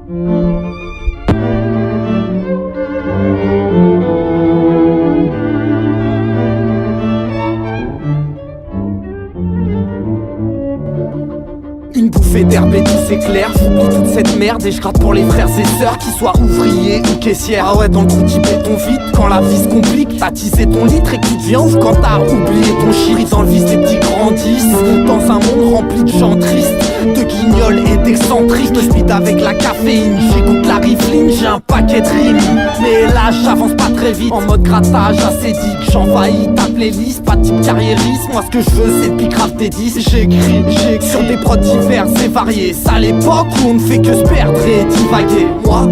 Une bouffée d'herbe et tout s'éclaire. J'oublie toute cette merde et je gratte pour les frères et sœurs, qui soient ouvriers ou caissières. Ah ouais, dans le trou tu béton vite quand la vie se complique. T'as tissé ton litre et que tu deviens ouf quand t'as oublié ton chiri. Dans le vice les petits grandissent dans un monde rempli de gens tristes, de guignols et d'excentriques. Je me speed avec la caféine, j'écoute la Rivline, j'ai un paquet de rimes. Mais là j'avance pas très vite, en mode grattage acédique. J'envahis ta playlist, pas de type carriériste. Moi ce que je veux c'est de picrave des 10. J'écris sur des prods divers et variés. C'est à l'époque où on ne fait que se perdre et divaguer. Moi,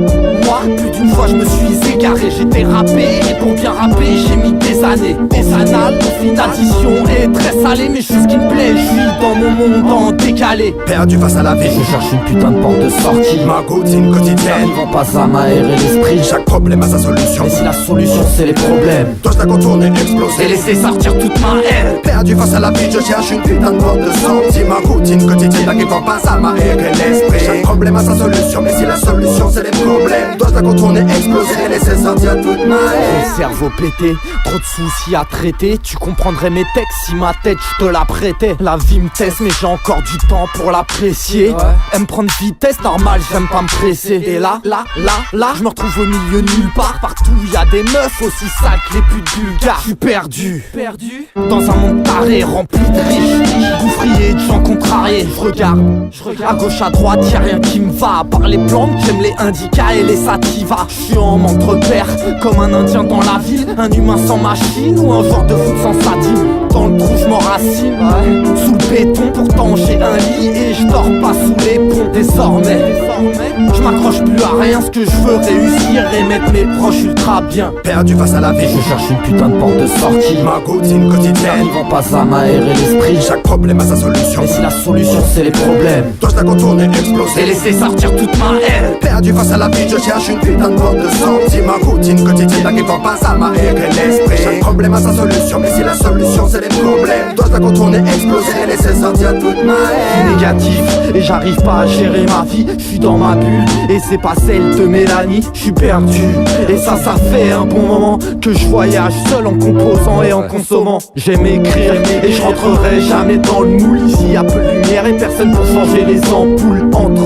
plus d'une fois je me suis égaré. J'étais rappé et pour bien rapper j'ai mis des années, des annales. L'addition est très salée, mais je sais ce qui me plaît. Je suis dans mon monde en décalé, perdu face à la vie. Je cherche une putain de porte de sortie. Ma routine quotidienne N'arrivant pas à m'aérer l'esprit. Chaque problème a sa solution. Mais si la solution c'est les problèmes, dois-je la contourner, exploser et laisser sortir toute ma haine. Perdu face à la vie, je cherche une putain de porte de sortie. Ma routine quotidienne n'arrivant pas à m'aérer l'esprit. Chaque problème a sa solution, mais si la solution c'est les problèmes, dois-je la contourner, exploser et laisser sortir toute ma haine. Le cerveau pété, trop de soucis à traiter. Tu comprendrais mes textes si ma tête je te la prêtais. La vie me teste mais j'ai encore du temps pour l'apprécier. Elle me prendre vitesse, normal j'aime pas me presser. Et là, je me retrouve au milieu nulle part. Partout y a des meufs aussi sales que les putes bulgares. Je suis perdu dans un monde taré rempli de riches, gouffriers de gens contrariés. Je regarde à gauche à droite, y'a rien qui me va. À part les plantes, j'aime les indicas et les sativas. Je suis en manque de repères, comme un indien dans la ville. Un humain sans machine ou un joueur de foot sans satine. Dans le trou je m'enracine, sous le béton. Pourtant j'ai un lit et je dors pas sous les ponts. Désormais, je m'accroche plus à rien. Ce que je veux réussir et mettre mes proches ultra bien. Perdu face à la vie, Je cherche une putain de porte de sortie. ma routine quotidienne N'arrivant pas à m'aérer l'esprit. chaque problème a sa solution. Mais si la solution c'est les problèmes, Dois-je la contourner, et exploser laisser sortir toute ma haine. Perdu face à la vie, je cherche une putain de porte de sortie. Ma routine quotidienne n'arrivant pas à m'aérer l'esprit. Chaque problème a sa solution, mais si la solution c'est les problèmes, dois-je la contourner, exploser et laisser sortir toute ma haine. Négatif et j'arrive pas à gérer ma vie. Je suis dans ma bulle et c'est pas celle de Mélanie. Je suis perdu et ça fait un bon moment que je voyage seul en composant et en consommant. J'aime écrire et je rentrerai jamais dans le moule. Ici y a peu de lumière et personne pour changer les ampoules. Entre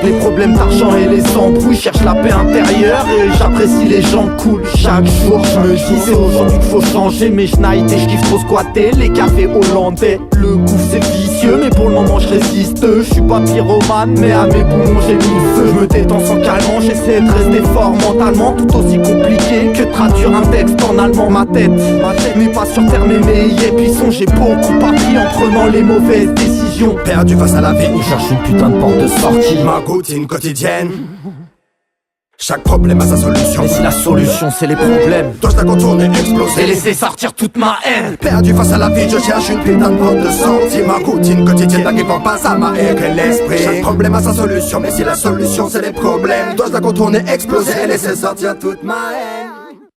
les problèmes d'argent et les embrouilles, je cherche la paix intérieure et j'apprécie les gens cool. Chaque jour je me dis c'est aujourd'hui qu'il faut changer. Mais je night et je kiffe trop squatter les cafés hollandais. Le goût c'est vicieux mais pour le moment je résiste. Je suis pas pyromane mais à mes poumons j'ai mis le feu. Je me détends sans calmant, j'essaie de rester fort mentalement. Tout aussi compliqué que de traduire un texte en allemand. Ma tête n'est pas sur terre mais mes puissons. J'ai beaucoup appris en prenant les mauvaises décisions. Perdu face à la vie, Je cherche une putain de porte de sortie. ma routine quotidienne chaque problème a sa solution. Mais si la solution c'est les problèmes, Dois-je la contourner, et exploser laisser sortir toute ma haine. Perdu face à la vie, je cherche une putain de porte de sortie. Ma routine quotidienne n'arrivant pas à m'aérer l'esprit. Chaque problème a sa solution, mais si la solution c'est les problèmes, dois-je la contourner, exploser et laisser sortir toute ma haine.